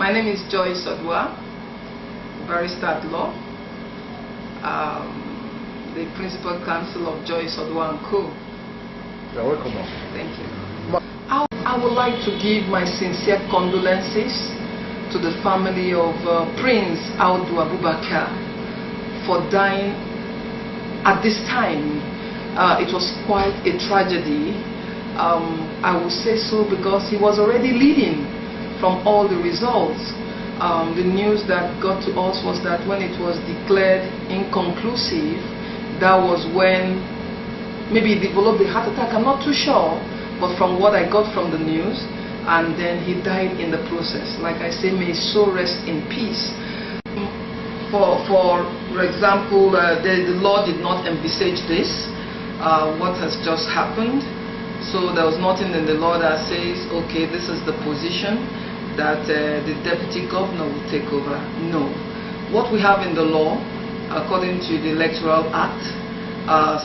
My name is Joyce Odua, barrister at law, the Principal Counsel of Joyce Odua & Co. You're welcome. Thank you. I would like to give my sincere condolences to the family of Prince Audu Abubakar for dying at this time. It was quite a tragedy. I will say so because he was already leading from all the results. The news that got to us was that when it was declared inconclusive, that was when maybe he developed a heart attack. I'm not too sure, but from what I got from the news, and then he died in the process. Like I say, may his soul rest in peace. For example, the law did not envisage this, what has just happened. So there was nothing in the law that says, okay, this is the position that the deputy governor will take over. No. What we have in the law, according to the Electoral Act,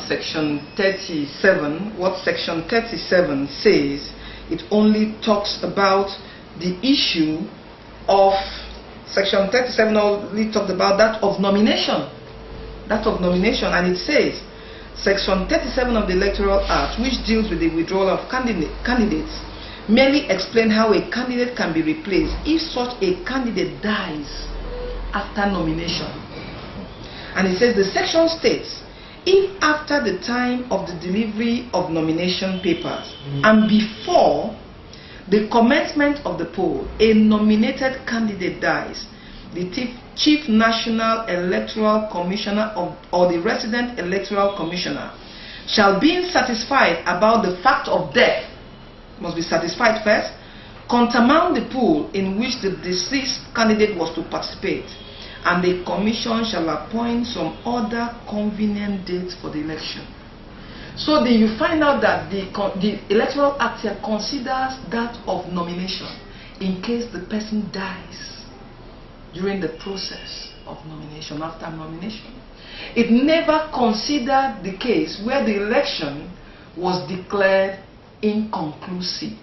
Section 37, what Section 37 says, it only talks about the issue of, Section 37 only talks about that of nomination. That of nomination, and it says, Section 37 of the Electoral Act, which deals with the withdrawal of candidates, merely explain how a candidate can be replaced if such a candidate dies after nomination. And it says the section states, if after the time of the delivery of nomination papers and before the commencement of the poll, a nominated candidate dies, the Chief National Electoral Commissioner or the Resident Electoral Commissioner shall, being satisfied about the fact of death, must be satisfied first, countermount the pool in which the deceased candidate was to participate, and the commission shall appoint some other convenient dates for the election. So you find out that the Electoral Act here considers that of nomination in case the person dies during the process of nomination, after nomination. It never considered the case where the election was declared inconclusive.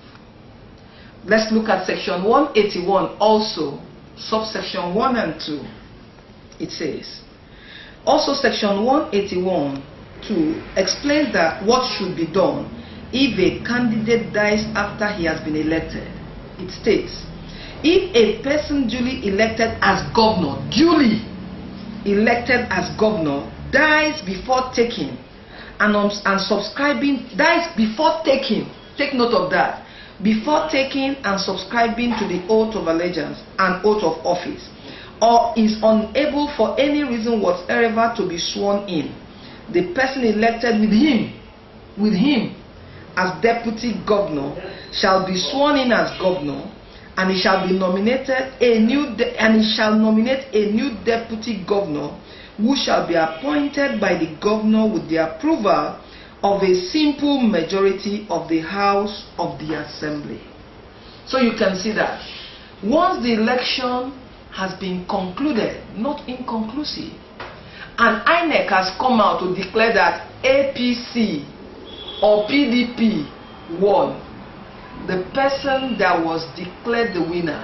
Let's look at Section 181 also, subsection 1 and 2. It says, also Section 181 explains that what should be done if a candidate dies after he has been elected. It states, if a person duly elected as governor, dies before taking and subscribing, dies before taking, take note of that, before taking and subscribing to the oath of allegiance and oath of office, or is unable for any reason whatsoever to be sworn in, the person elected with him as deputy governor shall be sworn in as governor, and he shall nominate a new deputy governor, who shall be appointed by the governor with the approval of a simple majority of the House of the Assembly. So you can see that once the election has been concluded, not inconclusive, and INEC has come out to declare that APC or PDP won, the person that was declared the winner,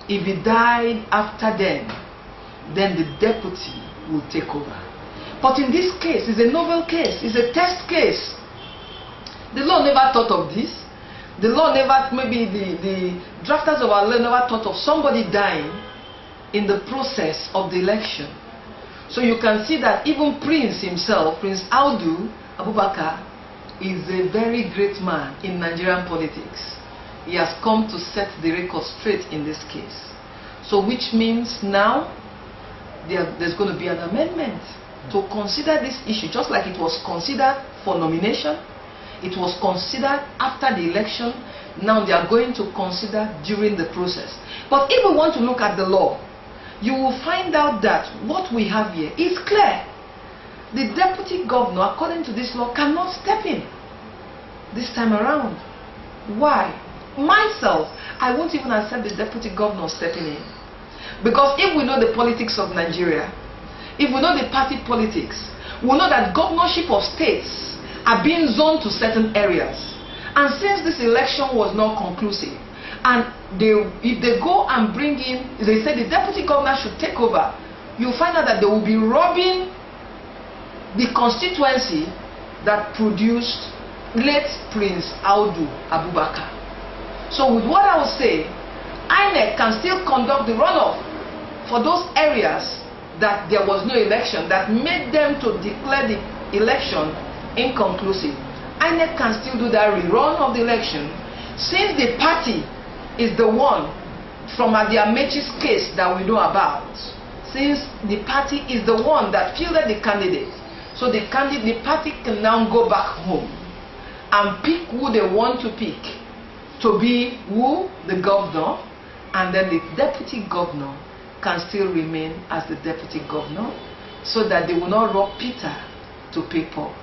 if he died after then the deputy will take over. But in this case, it's a novel case, it's a test case. The law never thought of this. The law never, maybe the drafters of our law never thought of somebody dying in the process of the election. So you can see that even Prince himself, Prince Audu Abubakar, is a very great man in Nigerian politics. He has come to set the record straight in this case. So which means now there's going to be an amendment to consider this issue, just like it was considered for nomination, it was considered after the election, now they are going to consider during the process. But if we want to look at the law, you will find out that what we have here is clear. The deputy governor, according to this law, cannot step in this time around. Why? Myself, I won't even accept the deputy governor stepping in. Because if we know the politics of Nigeria, if we know the party politics, we know that governorship of states are being zoned to certain areas. And since this election was not conclusive, And if they go and bring in, they say the deputy governor should take over, you find out that they will be robbing the constituency that produced late Prince Audu Abubakar. So with what I will say, INEC can still conduct the runoff for those areas that there was no election, that made them to declare the election inconclusive. INEC can still do that rerun of the election, since the party is the one from Adi Amechi's case that we know about. Since the party is the one that fielded the candidate, so the party can now go back home and pick who they want to pick to be the governor, and then the deputy governor can still remain as the deputy governor, so that they will not rob Peter to pay Paul.